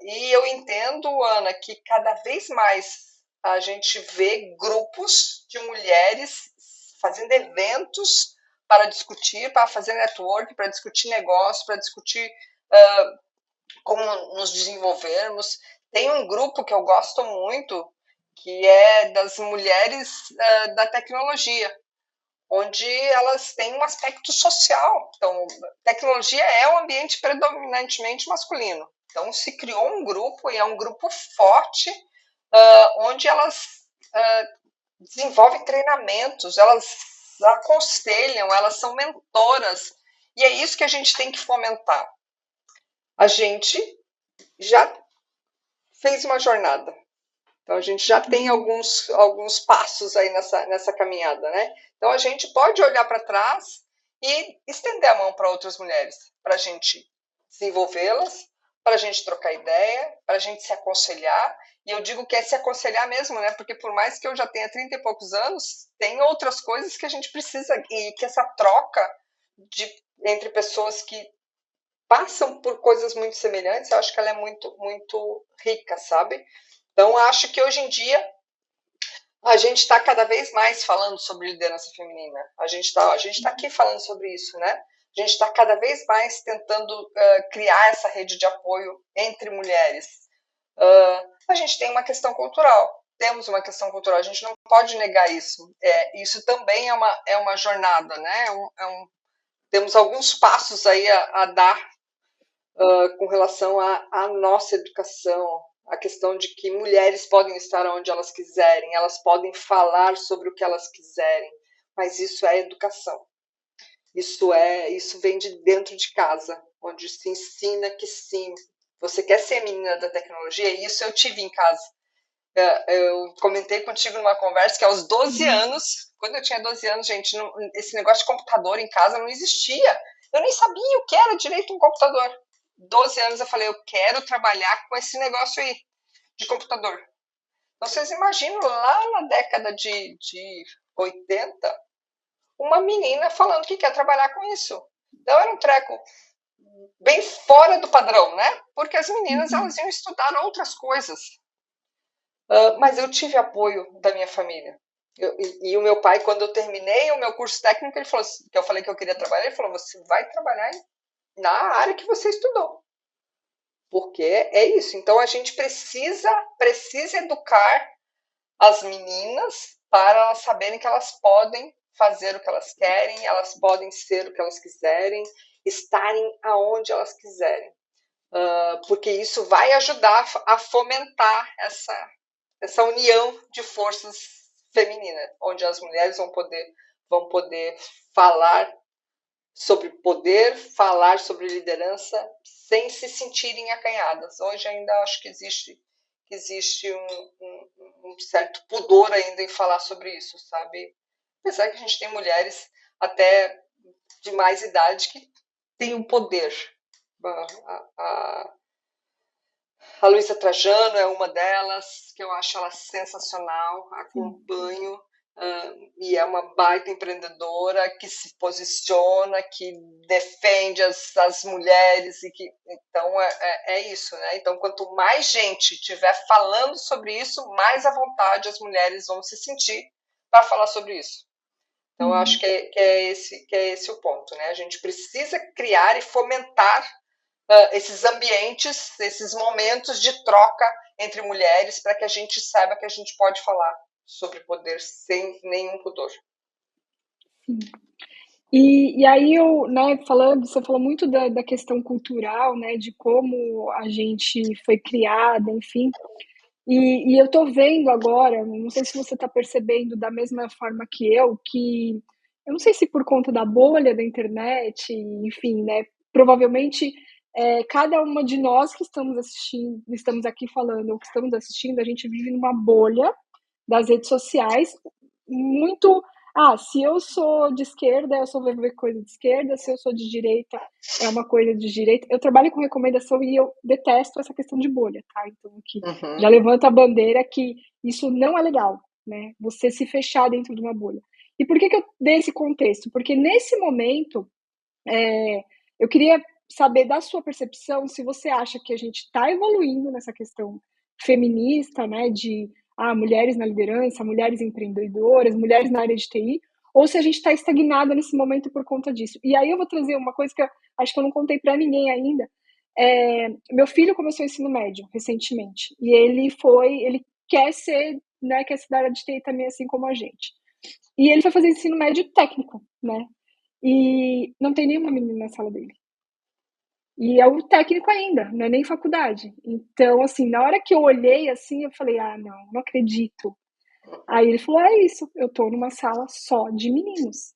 E eu entendo, Ana, que cada vez mais a gente vê grupos de mulheres fazendo eventos para discutir, para fazer network, para discutir negócio, para discutir como nos desenvolvermos. Tem um grupo que eu gosto muito, que é das mulheres da tecnologia, onde elas têm um aspecto social. Então, tecnologia é um ambiente predominantemente masculino. Então, se criou um grupo, e é um grupo forte, onde elas desenvolvem treinamentos, elas aconselham, elas são mentoras, e é isso que a gente tem que fomentar. A gente já fez uma jornada. Então, a gente já tem alguns passos aí nessa caminhada, né? Então, a gente pode olhar para trás e estender a mão para outras mulheres, para a gente desenvolvê-las, para a gente trocar ideia, para a gente se aconselhar. E eu digo que é se aconselhar mesmo, né? Porque por mais que eu já tenha 30 e poucos anos, tem outras coisas que a gente precisa, e que essa troca entre pessoas que passam por coisas muito semelhantes, eu acho que ela é muito, muito rica, sabe? Então, acho que hoje em dia a gente está cada vez mais falando sobre liderança feminina. A gente tá aqui falando sobre isso, né? A gente está cada vez mais tentando criar essa rede de apoio entre mulheres. A gente tem uma questão cultural. Temos uma questão cultural, a gente não pode negar isso. Isso também é uma jornada, né? Temos alguns passos aí a dar com relação à nossa educação, a questão de que mulheres podem estar onde elas quiserem, elas podem falar sobre o que elas quiserem, mas isso é educação. Isso vem de dentro de casa, onde se ensina que sim, você quer ser menina da tecnologia, e isso eu tive em casa. Eu comentei contigo numa conversa que aos 12 anos, quando eu tinha 12 anos, gente, esse negócio de computador em casa não existia. Eu nem sabia o que era direito um computador. 12 anos eu falei, eu quero trabalhar com esse negócio aí de computador. Então, vocês imaginam lá na década de 80, uma menina falando que quer trabalhar com isso. Então, era um treco bem fora do padrão, né? Porque as meninas, elas iam estudar outras coisas. Mas eu tive apoio da minha família. E o meu pai, quando eu terminei o meu curso técnico, ele falou, que eu falei que eu queria trabalhar, ele falou, você vai trabalhar na área que você estudou. Porque é isso. Então, a gente precisa educar as meninas para elas saberem que elas podem fazer o que elas querem, elas podem ser o que elas quiserem, estarem aonde elas quiserem. Porque isso vai ajudar a fomentar essa união de forças femininas, onde as mulheres vão poder falar sobre poder, falar sobre liderança, sem se sentirem acanhadas. Hoje ainda acho que existe um certo pudor ainda em falar sobre isso, sabe? Apesar que a gente tem mulheres até de mais idade que têm um poder. A Luísa Trajano é uma delas, que eu acho ela sensacional, acompanho, e é uma baita empreendedora que se posiciona, que defende as mulheres, então é isso, né? Então, quanto mais gente estiver falando sobre isso, mais à vontade as mulheres vão se sentir para falar sobre isso. Então, eu acho que é esse o ponto, né? A gente precisa criar e fomentar esses ambientes, esses momentos de troca entre mulheres para que a gente saiba que a gente pode falar sobre poder sem nenhum pudor. Sim. E aí né, você falou muito da questão cultural, né, de como a gente foi criada, enfim. E eu tô vendo agora, não sei se você está percebendo da mesma forma que eu não sei se por conta da bolha da internet, enfim, né, provavelmente cada uma de nós que estamos assistindo, estamos aqui falando, ou que estamos assistindo, a gente vive numa bolha das redes sociais muito. Se eu sou de esquerda, eu só vou ver coisa de esquerda, se eu sou de direita, é uma coisa de direita. Eu trabalho com recomendação e eu detesto essa questão de bolha, tá? Então, aqui, já levanto a bandeira que isso não é legal, né? Você se fechar dentro de uma bolha. E por que eu dei esse contexto? Porque nesse momento, eu queria saber da sua percepção se você acha que a gente está evoluindo nessa questão feminista, né, de mulheres na liderança, mulheres empreendedoras, mulheres na área de TI, ou se a gente está estagnada nesse momento por conta disso. E aí eu vou trazer uma coisa que eu acho que eu não contei para ninguém ainda. Meu filho começou o ensino médio recentemente e ele quer ser, né, quer ser da área de TI também, assim como a gente. E ele foi fazer ensino médio técnico, né? E não tem nenhuma menina na sala dele. E é o técnico ainda, não é nem faculdade. Então, assim, na hora que eu olhei assim, eu falei, não acredito. Aí ele falou, é isso, eu tô numa sala só de meninos.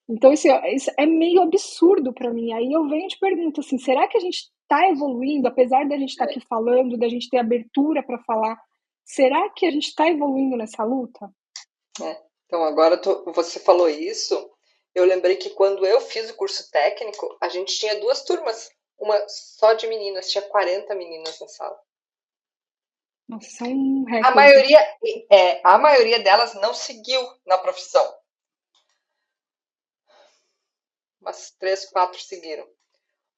Então, assim, isso é meio absurdo para mim. Aí eu venho e te pergunto, assim, será que a gente está evoluindo, apesar da gente estar aqui falando, da gente ter abertura para falar, será que a gente está evoluindo nessa luta? Então, agora você falou isso, eu lembrei que quando eu fiz o curso técnico, a gente tinha 2 turmas, uma só de meninas, tinha 40 meninas na sala. Nossa, isso é um recorde. A maioria delas não seguiu na profissão. Umas 3, 4 seguiram.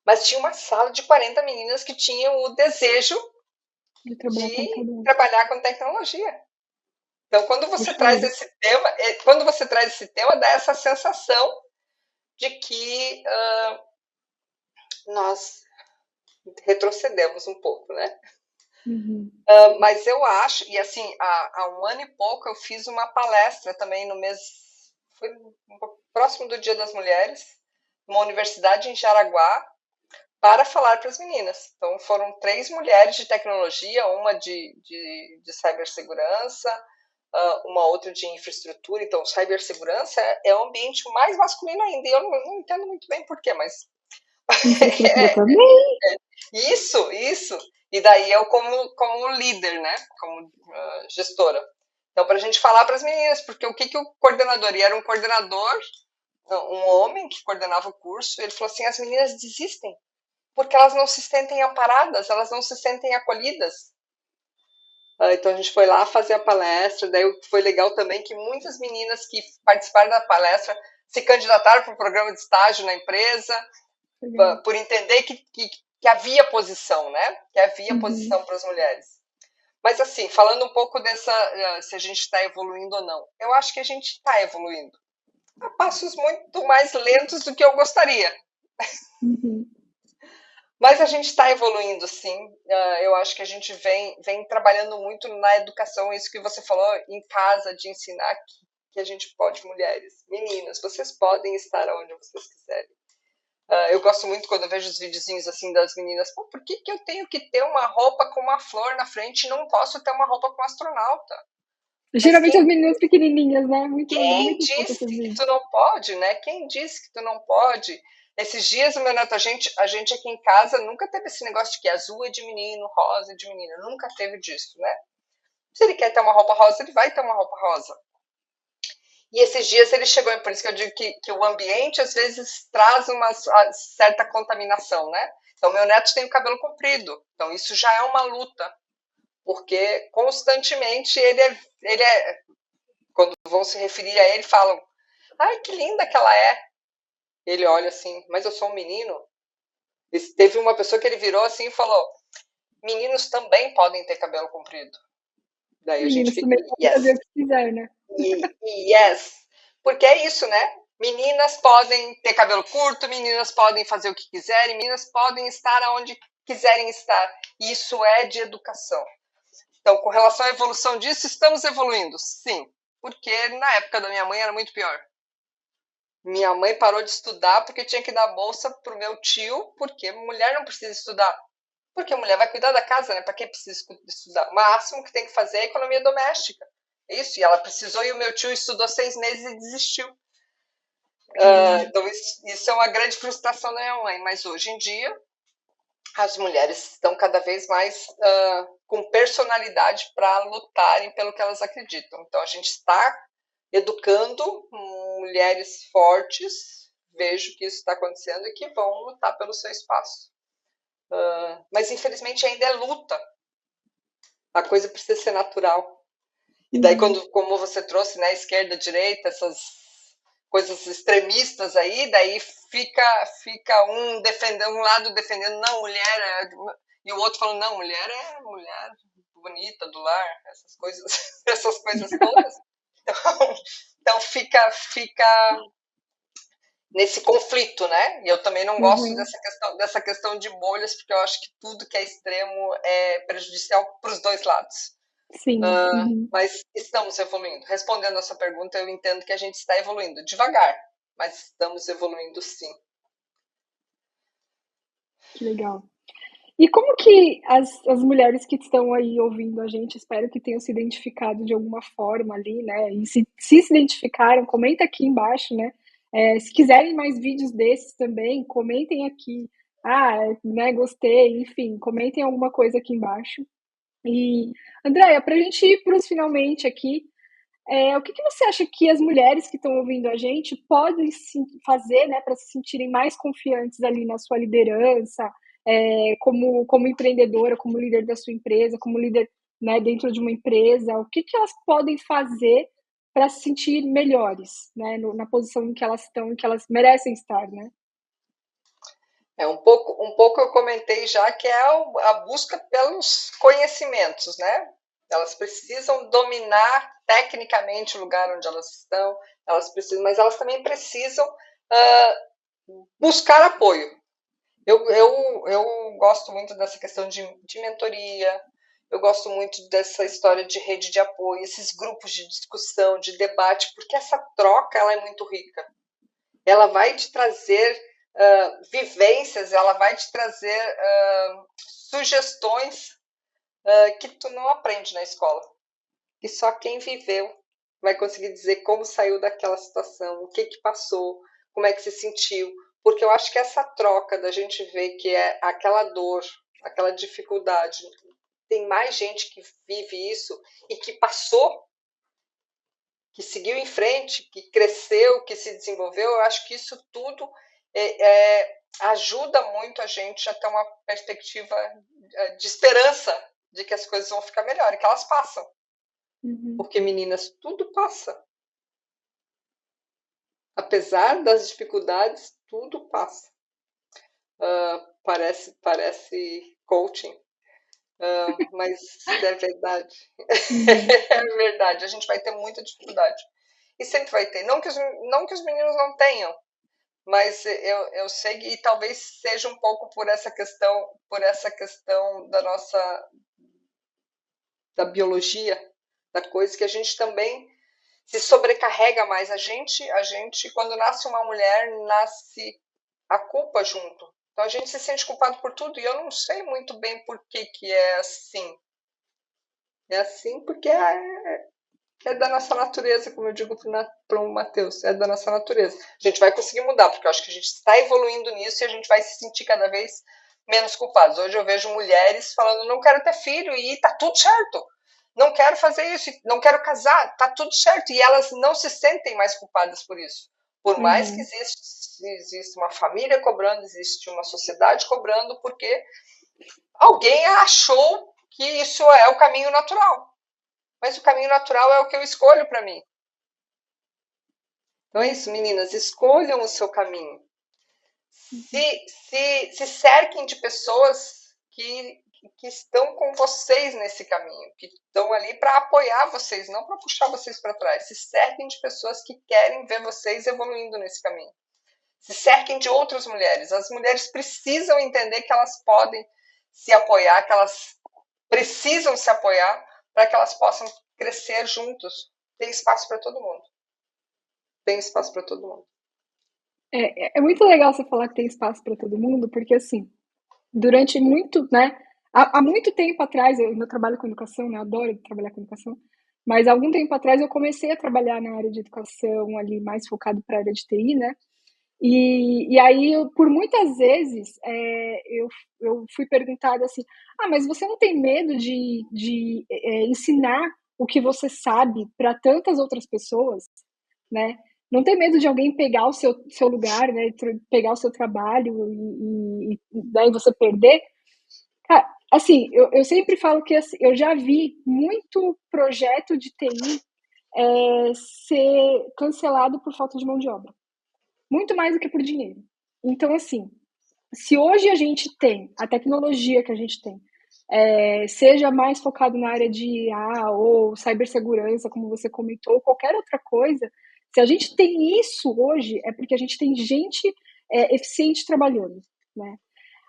Mas tinha uma sala de 40 meninas que tinham o desejo De de trabalhar com tecnologia. Então, quando você Puxa traz vida. esse tema, dá essa sensação de que nós retrocedemos um pouco, né? Uhum. Mas eu acho, e assim, há um ano e pouco eu fiz uma palestra também no mês, foi próximo do Dia das Mulheres, numa universidade em Jaraguá, para falar para as meninas. Então foram 3 mulheres de tecnologia, uma de cibersegurança, uma outra de infraestrutura. Então, cibersegurança é um ambiente mais masculino ainda, e eu não entendo muito bem por quê, mas... Infraestrutura também. Isso. E daí eu como líder, né? Como gestora. Então, para a gente falar para as meninas, porque o que o coordenador, e era um coordenador, um homem que coordenava o curso, ele falou assim, as meninas desistem, porque elas não se sentem amparadas, elas não se sentem acolhidas. Então a gente foi lá fazer a palestra, daí foi legal também que muitas meninas que participaram da palestra se candidataram para o programa de estágio na empresa, por entender que havia posição, né? Que havia posição para as mulheres. Mas assim, falando um pouco se a gente está evoluindo ou não, eu acho que a gente está evoluindo a passos muito mais lentos do que eu gostaria. Uhum. Mas a gente está evoluindo, sim. Eu acho que a gente vem trabalhando muito na educação, isso que você falou, em casa, de ensinar que a gente pode, mulheres, meninas, vocês podem estar onde vocês quiserem. Eu gosto muito quando eu vejo os videozinhos assim das meninas. Por que eu tenho que ter uma roupa com uma flor na frente e não posso ter uma roupa com um astronauta? Geralmente as meninas pequenininhas, né? Muito legal, Quem muito fofo disse esses que vídeos. tu não pode, né? Quem disse que tu não pode? Esses dias, o meu neto, a gente aqui em casa nunca teve esse negócio de que azul é de menino, rosa é de menina. Nunca teve disso, né? Se ele quer ter uma roupa rosa, ele vai ter uma roupa rosa. E esses dias ele chegou, por isso que eu digo que o ambiente às vezes traz uma certa contaminação, né? Então, meu neto tem o cabelo comprido, então isso já é uma luta, porque constantemente quando vão se referir a ele, falam: ai, que linda que ela é. Ele olha assim, mas eu sou um menino. E teve uma pessoa que ele virou assim e falou: meninos também podem ter cabelo comprido. Daí a gente Meninas fica, também podem yes. fazer o que quiser, né? Yes. Porque é isso, né? Meninas podem ter cabelo curto, meninas podem fazer o que quiserem, meninas podem estar onde quiserem estar. Isso é de educação. Então, com relação à evolução disso, estamos evoluindo, sim. Porque na época da minha mãe era muito pior. Minha mãe parou de estudar porque tinha que dar bolsa pro meu tio, porque mulher não precisa estudar. Porque a mulher vai cuidar da casa, né? Para quem precisa estudar? O máximo que tem que fazer é a economia doméstica. É isso, e ela precisou, e o meu tio estudou 6 meses e desistiu. Então, isso é uma grande frustração da minha mãe. Mas hoje em dia, as mulheres estão cada vez mais com personalidade para lutarem pelo que elas acreditam. Então, a gente está educando mulheres fortes, vejo que isso está acontecendo e que vão lutar pelo seu espaço. Mas, infelizmente, ainda é luta. A coisa precisa ser natural. E daí, como você trouxe, né, esquerda, direita, essas coisas extremistas aí, daí fica um lado defendendo, não, mulher, e o outro falando, não, mulher é mulher bonita do lar, essas coisas todas. Então fica nesse conflito, né? E eu também não gosto dessa questão de bolhas, porque eu acho que tudo que é extremo é prejudicial para os dois lados. Sim. Mas estamos evoluindo. Respondendo a sua pergunta, eu entendo que a gente está evoluindo devagar, mas estamos evoluindo sim. Que legal. E como que as mulheres que estão aí ouvindo a gente, espero que tenham se identificado de alguma forma ali, né? E se identificaram, comenta aqui embaixo, né? Se quiserem mais vídeos desses também, comentem aqui. Né, gostei, enfim, comentem alguma coisa aqui embaixo. E, Andréia, para a gente ir para os finalmente aqui, o que você acha que as mulheres que estão ouvindo a gente podem fazer, né, para se sentirem mais confiantes ali na sua liderança, como empreendedora, como líder da sua empresa, como líder, né, dentro de uma empresa? O que elas podem fazer para se sentir melhores, né, na posição em que elas estão, em que elas merecem estar, né? Um pouco eu comentei já que é a busca pelos conhecimentos, né? Elas precisam dominar tecnicamente o lugar onde elas estão, mas elas também precisam buscar apoio. Eu gosto muito dessa questão de mentoria, eu gosto muito dessa história de rede de apoio, esses grupos de discussão, de debate, porque essa troca ela é muito rica. Ela vai te trazer vivências, ela vai te trazer sugestões que tu não aprende na escola. E só quem viveu vai conseguir dizer como saiu daquela situação, o que passou, como é que se sentiu. Porque eu acho que essa troca da gente ver que é aquela dor, aquela dificuldade, tem mais gente que vive isso e que passou, que seguiu em frente, que cresceu, que se desenvolveu. Eu acho que isso tudo ajuda muito a gente a ter uma perspectiva de esperança de que as coisas vão ficar melhor e que elas passam. Porque, meninas, tudo passa. Apesar das dificuldades, tudo passa. Parece coaching, mas é verdade. É verdade, a gente vai ter muita dificuldade. E sempre vai ter. Não que os meninos não tenham, mas eu sei que talvez seja um pouco por essa questão da biologia, da coisa, que a gente também se sobrecarrega mais. A gente, quando nasce uma mulher, nasce a culpa junto. Então a gente se sente culpado por tudo, e eu não sei muito bem por que é assim. É assim porque é da nossa natureza, como eu digo para o Matheus, é da nossa natureza. A gente vai conseguir mudar, porque eu acho que a gente está evoluindo nisso e a gente vai se sentir cada vez menos culpados. Hoje eu vejo mulheres falando, não quero ter filho, e tá tudo certo. Não quero fazer isso, não quero casar, tá tudo certo. E elas não se sentem mais culpadas por isso. Por mais que exista uma família cobrando, existe uma sociedade cobrando, porque alguém achou que isso é o caminho natural. Mas o caminho natural é o que eu escolho para mim. Então é isso, meninas, escolham o seu caminho. Se cerquem de pessoas que estão com vocês nesse caminho, que estão ali para apoiar vocês, não para puxar vocês para trás. Se cerquem de pessoas que querem ver vocês evoluindo nesse caminho. Se cerquem de outras mulheres. As mulheres precisam entender que elas podem se apoiar, que elas precisam se apoiar, para que elas possam crescer juntos. Tem espaço para todo mundo. Tem espaço para todo mundo. É muito legal você falar que tem espaço para todo mundo, porque assim, durante muito, né? Há muito tempo atrás, eu ainda trabalho com educação, né? Adoro trabalhar com educação. Mas há algum tempo atrás eu comecei a trabalhar na área de educação ali, mais focado para a área de TI, né? E aí, por muitas vezes, eu fui perguntada assim: ah, mas você não tem medo de ensinar o que você sabe para tantas outras pessoas, né? Não tem medo de alguém pegar o seu lugar, né? Pegar o seu trabalho e daí você perder? Cara, assim, eu sempre falo que assim, eu já vi muito projeto de TI ser cancelado por falta de mão de obra. Muito mais do que por dinheiro. Então, assim, se hoje a gente tem a tecnologia que a gente tem, seja mais focado na área de IA ou cibersegurança, como você comentou, ou qualquer outra coisa, se a gente tem isso hoje, é porque a gente tem gente eficiente trabalhando, né?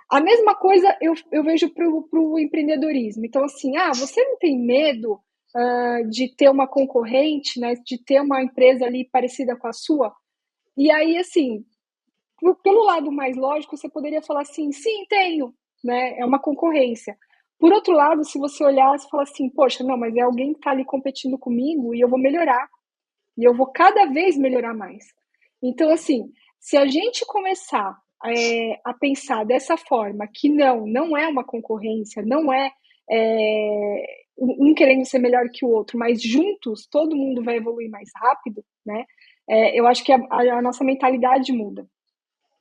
A mesma coisa eu vejo para o empreendedorismo. Então, assim, você não tem medo de ter uma concorrente, né, de ter uma empresa ali parecida com a sua? E aí, assim, pelo lado mais lógico, você poderia falar assim, sim, tenho, né? É uma concorrência. Por outro lado, se você olhar, você fala assim, poxa, não, mas é alguém que está ali competindo comigo e eu vou melhorar. E eu vou cada vez melhorar mais. Então, assim, se a gente começar a pensar dessa forma, que não é uma concorrência, não um querendo ser melhor que o outro, mas juntos todo mundo vai evoluir mais rápido, né? Eu acho que a nossa mentalidade muda.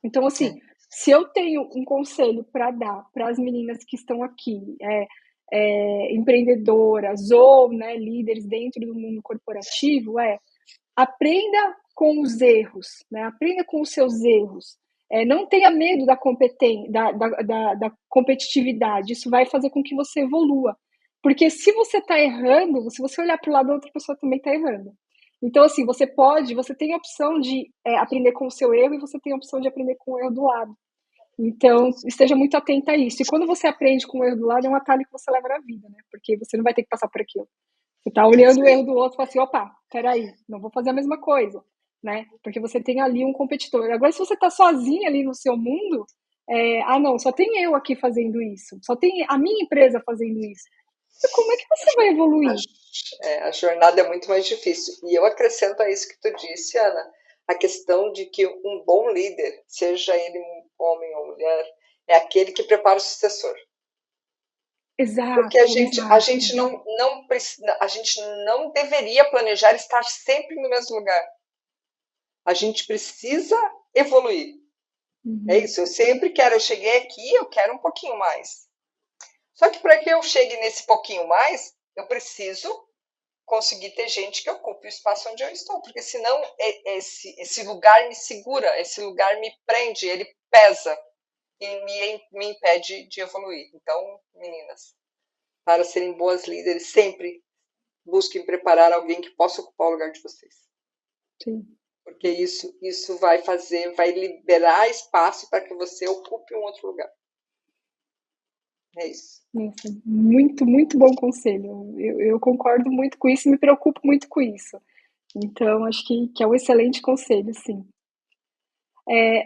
Então, assim, se eu tenho um conselho para dar para as meninas que estão aqui, empreendedoras ou, né, líderes dentro do mundo corporativo, aprenda com os erros, né? Aprenda com os seus erros. Não tenha medo da competitividade. Isso vai fazer com que você evolua. Porque se você está errando, se você olhar para o lado, a outra pessoa também está errando. Então, assim, você tem a opção de aprender com o seu erro e você tem a opção de aprender com o erro do lado. Então, esteja muito atenta a isso. E quando você aprende com o erro do lado, é um atalho que você leva na vida, né? Porque você não vai ter que passar por aquilo. Você tá olhando o erro do outro e fala assim, opa, peraí, não vou fazer a mesma coisa, né? Porque você tem ali um competidor. Agora, se você tá sozinha ali no seu mundo, não, só tem eu aqui fazendo isso, só tem a minha empresa fazendo isso. Como é que você vai evoluir? A jornada é muito mais difícil. E eu acrescento a isso que tu disse, Ana, a questão de que um bom líder, seja ele um homem ou mulher, é aquele que prepara o sucessor. Porque Exato, a exato. gente não precisa, a gente não deveria planejar estar sempre no mesmo lugar. A gente precisa evoluir. É isso, eu sempre quero, eu cheguei aqui, eu quero um pouquinho mais. Só que para que eu chegue nesse pouquinho mais, eu preciso conseguir ter gente que ocupe o espaço onde eu estou, porque senão esse lugar me segura, esse lugar me prende, ele pesa e me impede de evoluir. Então, meninas, para serem boas líderes, sempre busquem preparar alguém que possa ocupar o lugar de vocês. Sim. Porque isso vai liberar espaço para que você ocupe um outro lugar. É isso. Nossa, muito, muito bom conselho. Eu concordo muito com isso e me preocupo muito com isso. Então, acho que é um excelente conselho, sim.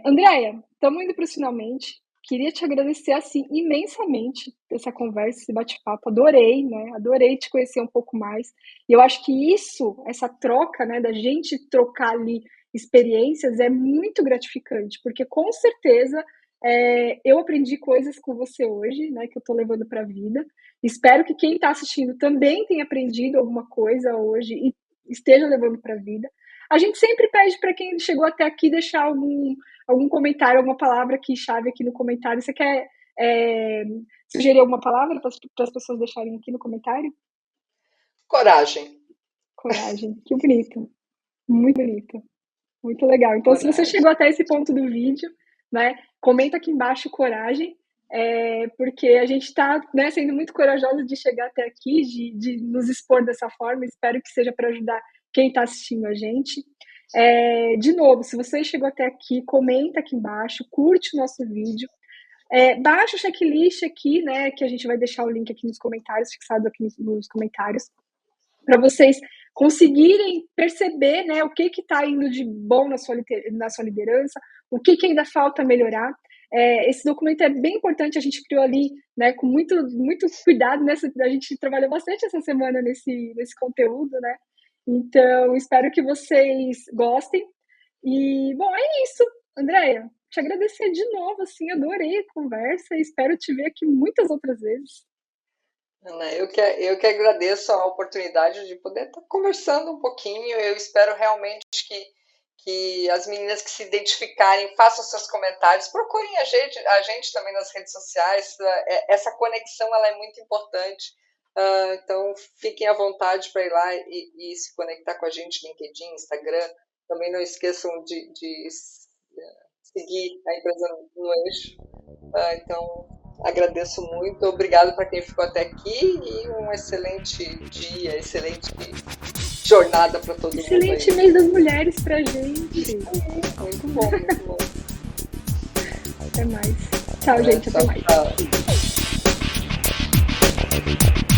Andréia, estamos indo para o finalmente. Queria te agradecer assim imensamente essa conversa, esse bate-papo. Adorei, né? Adorei te conhecer um pouco mais. E eu acho que isso, essa troca, né, da gente trocar ali experiências é muito gratificante, porque com certeza eu aprendi coisas com você hoje, né, que eu estou levando para a vida. Espero que quem está assistindo também tenha aprendido alguma coisa hoje e esteja levando para a vida. A gente sempre pede para quem chegou até aqui deixar algum comentário, alguma palavra aqui, chave aqui no comentário. Você quer sugerir alguma palavra para as pessoas deixarem aqui no comentário? Coragem. Coragem. Que bonito. Muito bonito. Muito legal. Então, se você Coragem. chegou até esse ponto do vídeo, né, comenta aqui embaixo coragem, porque a gente está, né, sendo muito corajosa de chegar até aqui, de nos expor dessa forma. Espero que seja para ajudar quem está assistindo a gente. De novo, se você chegou até aqui, comenta aqui embaixo, curte o nosso vídeo. Baixa o checklist aqui, né, que a gente vai deixar o link aqui nos comentários, fixado aqui nos comentários, para vocês conseguirem perceber, né, o que está indo de bom na sua liderança, o que ainda falta melhorar. Esse documento é bem importante, a gente criou ali, né, com muito cuidado, a gente trabalhou bastante essa semana nesse conteúdo, né? Então, espero que vocês gostem. E, bom, é isso, Andréia. Te agradecer de novo, assim, adorei a conversa e espero te ver aqui muitas outras vezes. Ana, eu que agradeço a oportunidade de poder estar conversando um pouquinho. Eu espero realmente que as meninas que se identificarem façam seus comentários, procurem a gente também nas redes sociais. Essa conexão ela é muito importante. Então, fiquem à vontade para ir lá e se conectar com a gente no LinkedIn, Instagram. Também não esqueçam de seguir a empresa no eixo. Então, agradeço muito. Obrigado para quem ficou até aqui e um excelente dia, excelente jornada para todo mundo. Excelente mês das mulheres pra gente. Muito bom, muito bom. Até mais. Tchau, gente. Até mais. Tchau.